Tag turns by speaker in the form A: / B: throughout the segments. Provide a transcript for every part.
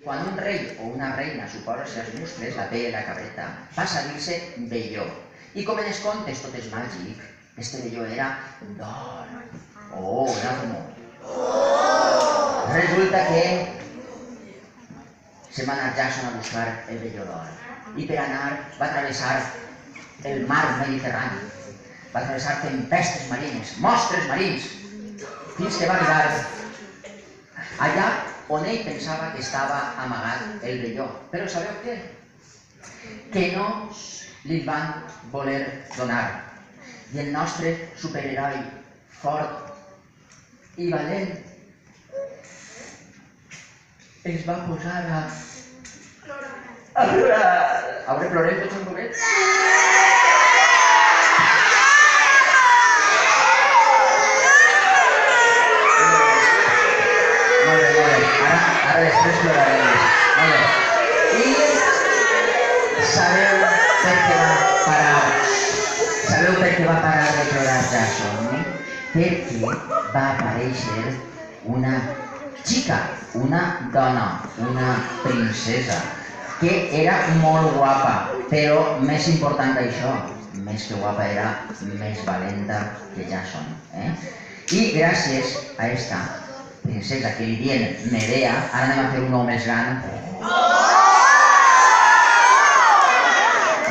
A: Quan un rei o una reina suposa ser els muscles, la pell, la cabreta, passa a dir-se velló. I com en els contes tot és màgic, este velló era d'or. Oh, era molt. Resulta que se'n va anar Jason a buscar el velló d'or. I per anar va travessar el mar Mediterrani. Va travessar tempestes marines, monstres marins, fins que va arribar allà on ell pensava que estava amagat el velló. Però sabeu què? Que no li van voler donar. I el nostre superheroi fort i valent es va posar a plorar. A veure, plorem tots un poquet? Ara després plorarem més. Molt bé. I sabeu per què va parar? Sabeu per què va parar de plorar Jason? Perquè va aparèixer una xica, una dona, una princesa, que era molt guapa, però més important que això, més que guapa era més valenta que Jason. I gràcies a esta princesa que li dient Medea, ara anem a fer un home més gran.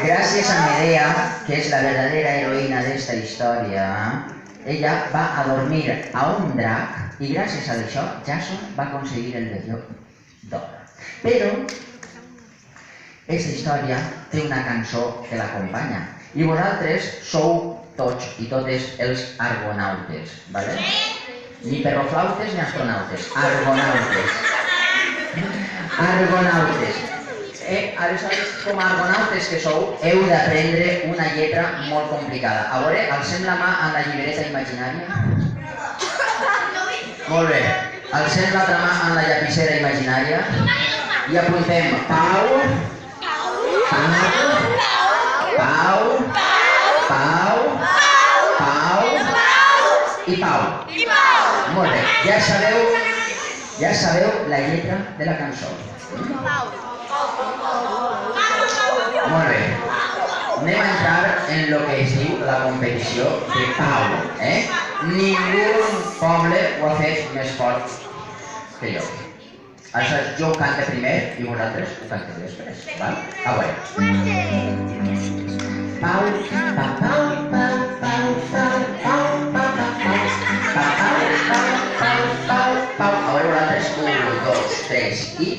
A: Gràcies a Medea, que és la verdadera heroïna d'esta història, ella va a dormir a un drac i gràcies a això Jason va aconseguir el velló d'or. Però aquesta història té una cançó que l'acompanya i vosaltres sou tots i totes els argonautes, ¿vale? Ni perroflautes ni astronautes, argonautes. Argonautes. Aleshores, com a argonautes que sou, heu d'aprendre una lletra molt complicada. A veure, alcem la mà amb la llibreta imaginària. Molt bé. Alcem l'altra mà amb la llapissera imaginària i apuntem Pau, Pau, Pau, Pau, Pau i Pau. Molt bé, ja sabeu la lletra de la cançó. Molt bé, anem a entrar en lo que es diu la competició de Pau. Ningú poble ho ha fet més fort que jo. Aleshores, jo ho cante primer i vosaltres ho canteu després, val? A veure. Pau, pa, pau, pau, pau, pau, pau, pau, pau, Pau, a veure vosaltres, 1, 2, 3 i...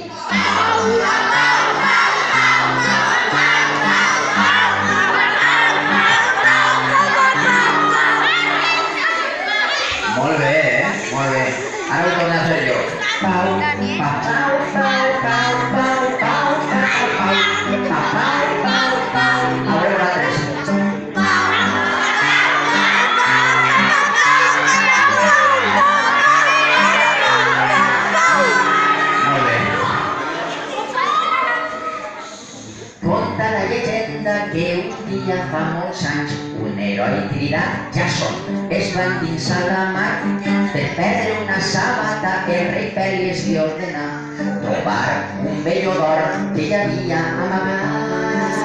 A: Molt bé, molt bé. Ara ho torno a fer jo. Pau, pa, pau, pau, pau, pau, pau, pau, pau, pau, pau, pau. A veure vosaltres. Que un dia fa molts anys un heroi cridat Jason es va endinsar a la mar per perdre una sàbata. El rei Pèlies li ordenà trobar un velló d'or que hi havia amagat.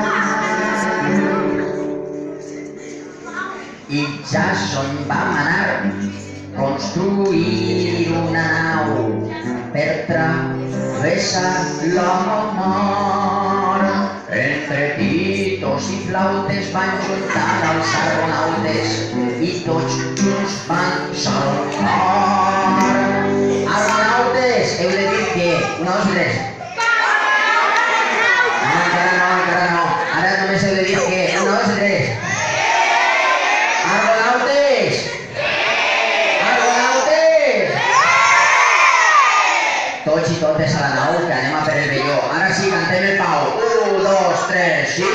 A: I Jason va manar construir una nau per travessar l'home. Entre pitos i flautes van juntar els argonautes i tots junts van saltar. Argonautes, heu de dir que... 1, 2 i 3. Encara no. Ara només heu de dir que... 1, 2 i 3. Argonautes! Argonautes! Tots i totes a la nau, que anem a per el velló. Ara sí, cantem el Pau. 1, 2, 3 i...